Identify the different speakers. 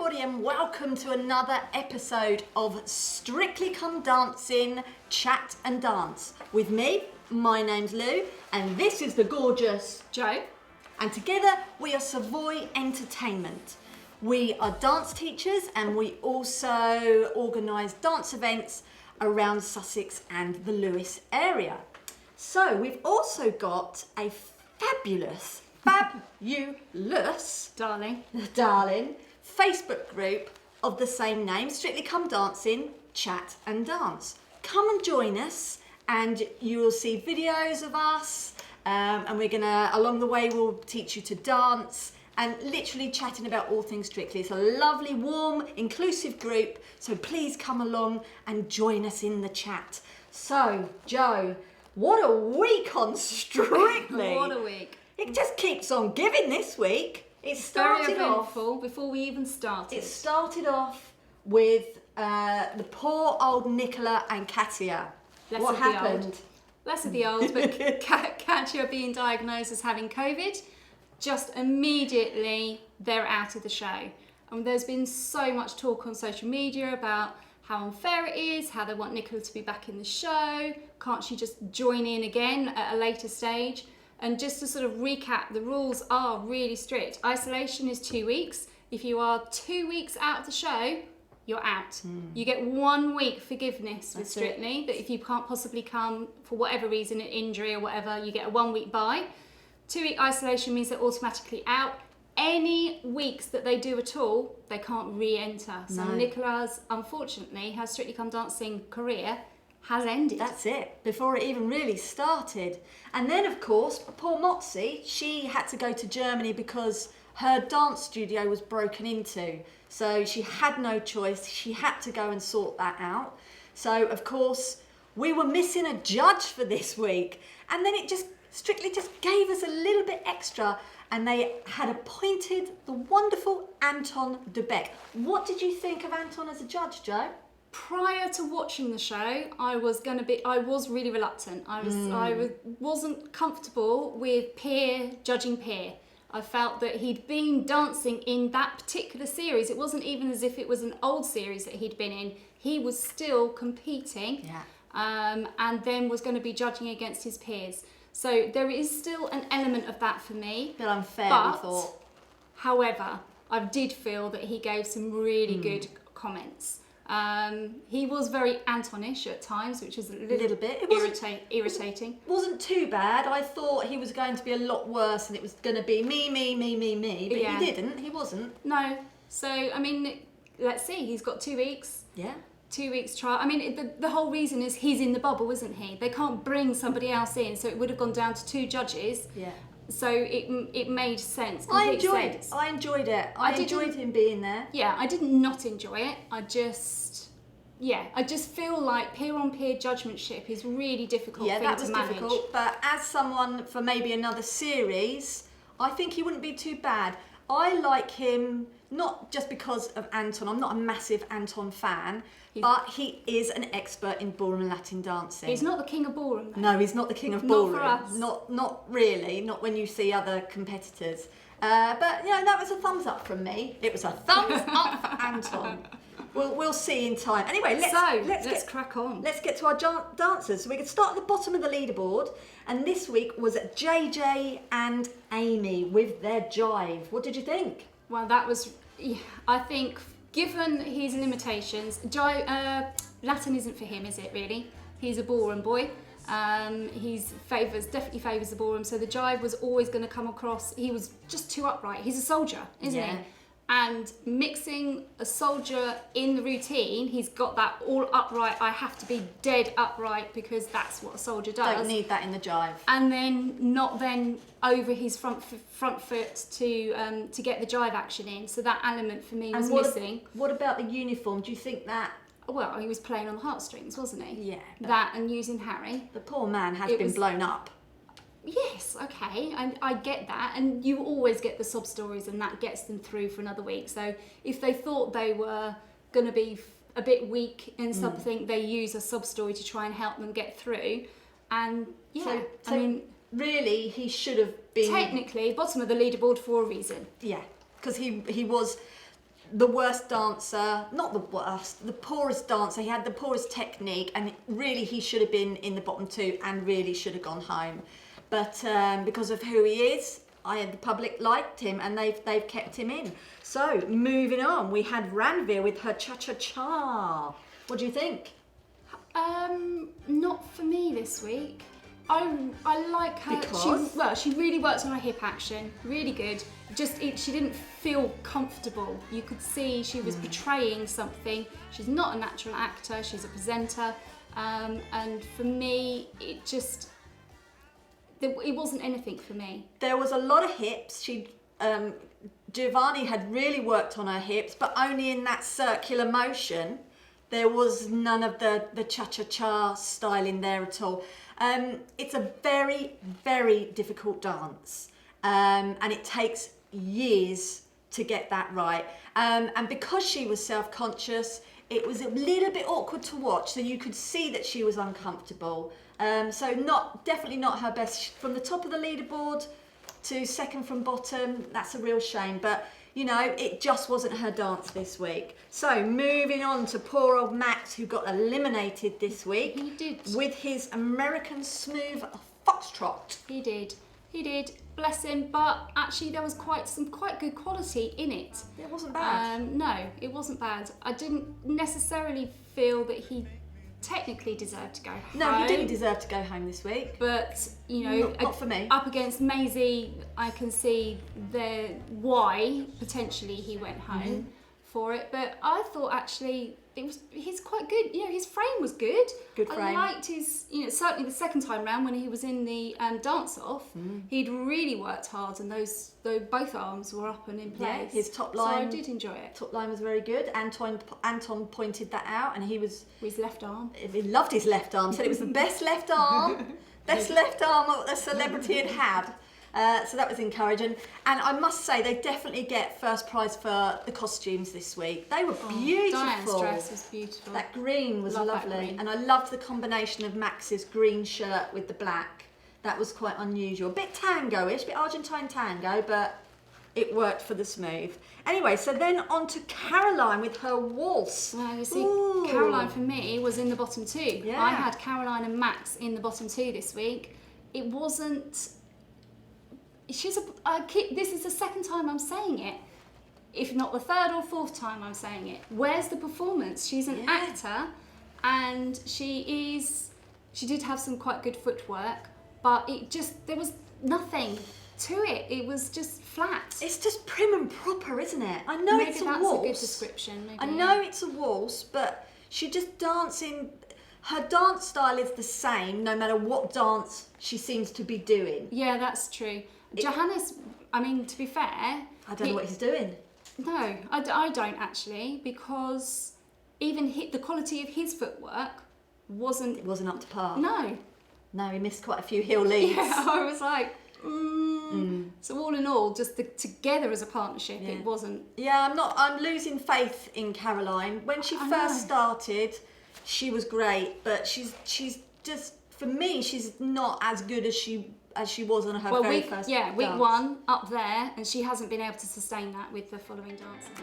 Speaker 1: everybody and welcome to another episode of Strictly Come Dancing, Chat and Dance. With me, my name's Lou, and this is the gorgeous
Speaker 2: Jo.
Speaker 1: And together we are Savouy Entertainment. We are dance teachers and we also organise dance events around Sussex and the Lewes area. So we've also got a fabulous
Speaker 2: Darling.
Speaker 1: Facebook group of the same name, Strictly Come Dancing, Chat and Dance. Come and join us and you will see videos of us and we're gonna, along the way, we'll teach you to dance and literally chatting about all things Strictly. It's a lovely, warm, inclusive group, so please come along and join us in the chat. So, Jo, what a week on Strictly!
Speaker 2: What a week.
Speaker 1: It just keeps on giving this week. It started
Speaker 2: Very
Speaker 1: off.
Speaker 2: eventful before we even started.
Speaker 1: It started off with the poor old Nicola and Katia. What happened?
Speaker 2: Less of the old, but Katia being diagnosed as having COVID, just immediately they're out of the show. And there's been so much talk on social media about how unfair it is, how they want Nicola to be back in the show. Can't she just join in again at a later stage? And just to sort of recap, the rules are really strict. Isolation is 2 weeks. If you are 2 weeks out of the show, you're out. You get 1 week forgiveness with Strictly, that if you can't possibly come for whatever reason, an injury or whatever, you get a 1 week bye. 2 week isolation means they're automatically out. Any weeks that they do at all, they can't re-enter. So Nicola's, unfortunately, her Strictly Come Dancing career has ended.
Speaker 1: That's it, before it even really started. And then, of course, poor Motzi, she had to go to Germany because her dance studio was broken into. So she had no choice. She had to go and sort that out. So, of course, we were missing a judge for this week. And then it just Strictly just gave us a little bit extra and they had appointed the wonderful Anton de Beck. What did you think of Anton as a judge, Jo?
Speaker 2: Prior to watching the show, I was really reluctant. I wasn't comfortable with judging peer. I felt that he'd been dancing in that particular series. It wasn't even as if it was an old series that he'd been in. He was still competing, and then was going to be judging against his peers. So there is still an element of that for me.
Speaker 1: A bit unfair, we thought.
Speaker 2: However, I did feel that he gave some really good comments. He was very Antonish at times, which is a little bit irritating.
Speaker 1: It wasn't too bad. I thought he was going to be a lot worse and it was going to be me. But he didn't. He wasn't.
Speaker 2: No. So, I mean, let's see. He's got 2 weeks.
Speaker 1: Yeah.
Speaker 2: 2 weeks trial. I mean, the whole reason is he's in the bubble, isn't he? They can't bring somebody else in, so it would have gone down to 2 judges.
Speaker 1: Yeah.
Speaker 2: So it made sense.
Speaker 1: I enjoyed it. I enjoyed him being there.
Speaker 2: Yeah, I did not enjoy it. I just feel like peer-on-peer judgmentship is really difficult for you to manage.
Speaker 1: Difficult, but as someone for maybe another series, I think he wouldn't be too bad. I like him not just because of Anton. I'm not a massive Anton fan, but he is an expert in ballroom and Latin dancing.
Speaker 2: He's not the king of ballroom, though.
Speaker 1: No, he's not the king of ballroom.
Speaker 2: Not for us.
Speaker 1: Not really. Not when you see other competitors. But you know, that was a thumbs up from me. It was a thumbs up for Anton. We'll see in time. Anyway, let's
Speaker 2: crack on.
Speaker 1: Let's get to our dancers. So we can start at the bottom of the leaderboard. And this week was JJ and Amy with their jive. What did you think?
Speaker 2: Well, that was, I think, given his limitations, Latin isn't for him, is it really? He's a ballroom boy. He definitely favours the ballroom, so the jive was always going to come across. He was just too upright. He's a soldier, isn't he? And mixing a soldier in the routine, he's got that all upright. I have to be dead upright because that's what a soldier does.
Speaker 1: Don't need that in the jive.
Speaker 2: And then not over his front foot to get the jive action in. So that element for me was missing.
Speaker 1: What about the uniform? Do you think that?
Speaker 2: Well, he was playing on the heartstrings, wasn't he?
Speaker 1: Yeah.
Speaker 2: That and using Harry.
Speaker 1: The poor man has been blown up.
Speaker 2: Yes, okay, I get that, and you always get the sob stories and that gets them through for another week. So if they thought they were going to be a bit weak in something, they use a sob story to try and help them get through. And
Speaker 1: so I mean, really, he should have been
Speaker 2: technically bottom of the leaderboard for a reason.
Speaker 1: Yeah, because he was the worst dancer, not the worst, the poorest dancer. He had the poorest technique, and really he should have been in the bottom two and really should have gone home. But because of who he is, the public liked him, and they've kept him in. So moving on, we had Ranveer with her cha-cha-cha. What do you think?
Speaker 2: Not for me this week. I like her.
Speaker 1: Because?
Speaker 2: She really worked on her hip action, really good. She didn't feel comfortable. You could see she was portraying something. She's not a natural actor. She's a presenter, and for me, it wasn't anything for me.
Speaker 1: There was a lot of hips. Giovanni had really worked on her hips, but only in that circular motion. There was none of the cha-cha-cha style in there at all. It's a very, very difficult dance, and it takes years to get that right. And because she was self-conscious, it was a little bit awkward to watch, so you could see that she was uncomfortable. So definitely not her best. From the top of the leaderboard to second from bottom, that's a real shame. But you know, it just wasn't her dance this week. So moving on to poor old Max, who got eliminated this week.
Speaker 2: He did.
Speaker 1: With his American Smooth Foxtrot.
Speaker 2: He did. Bless him. But actually, there was some quite good quality in it.
Speaker 1: It wasn't bad.
Speaker 2: No, it wasn't bad. I didn't necessarily feel that he technically deserved to go home.
Speaker 1: No, he didn't deserve to go home this week.
Speaker 2: But, you know,
Speaker 1: not for me.
Speaker 2: Up against Maisie, I can see why potentially he went home for it. But I thought actually he's quite good. You know, his frame was good.
Speaker 1: Good frame.
Speaker 2: I liked his, certainly the second time round when he was in the dance off, he'd really worked hard, and both arms were up and in place.
Speaker 1: Yeah, his top line.
Speaker 2: So I did enjoy it.
Speaker 1: Top line was very good. Anton pointed that out, and he was.
Speaker 2: With his left arm.
Speaker 1: He loved his left arm. Said it was the best left arm a celebrity had had. So that was encouraging. And I must say, they definitely get first prize for the costumes this week. They were beautiful.
Speaker 2: Diane's dress was beautiful.
Speaker 1: That green was lovely.
Speaker 2: Green.
Speaker 1: And I loved the combination of Max's green shirt with the black. That was quite unusual. A bit tango-ish, a bit Argentine tango, but it worked for the smooth. Anyway, so then on to Caroline with her waltz.
Speaker 2: Well, you see,
Speaker 1: Ooh.
Speaker 2: Caroline for me was in the bottom two.
Speaker 1: Yeah.
Speaker 2: I had Caroline and Max in the bottom two this week. It wasn't... This is the second time I'm saying it, if not the third or fourth time I'm saying it. Where's the performance? She's an actor, and she did have some quite good footwork, but there was nothing to it. It was just flat.
Speaker 1: It's just prim and proper, isn't it? I know
Speaker 2: Maybe
Speaker 1: it's a
Speaker 2: that's
Speaker 1: waltz.
Speaker 2: a good description. Maybe,
Speaker 1: I know it's a waltz, but she just dancing. Her dance style is the same no matter what dance she seems to be doing.
Speaker 2: Yeah, that's true. Johannes, I mean, to be fair...
Speaker 1: I don't know what he's doing.
Speaker 2: No, I don't actually, because even the quality of his footwork wasn't...
Speaker 1: It wasn't up to par.
Speaker 2: No,
Speaker 1: he missed quite a few heel leads.
Speaker 2: Yeah, I was like... So all in all, just together as a partnership, it wasn't...
Speaker 1: Yeah, I'm losing faith in Caroline. When she first started, she was great, but she's just, for me, she's not as good as she was on her very first dance.
Speaker 2: Week one up there, and she hasn't been able to sustain that with the following dances.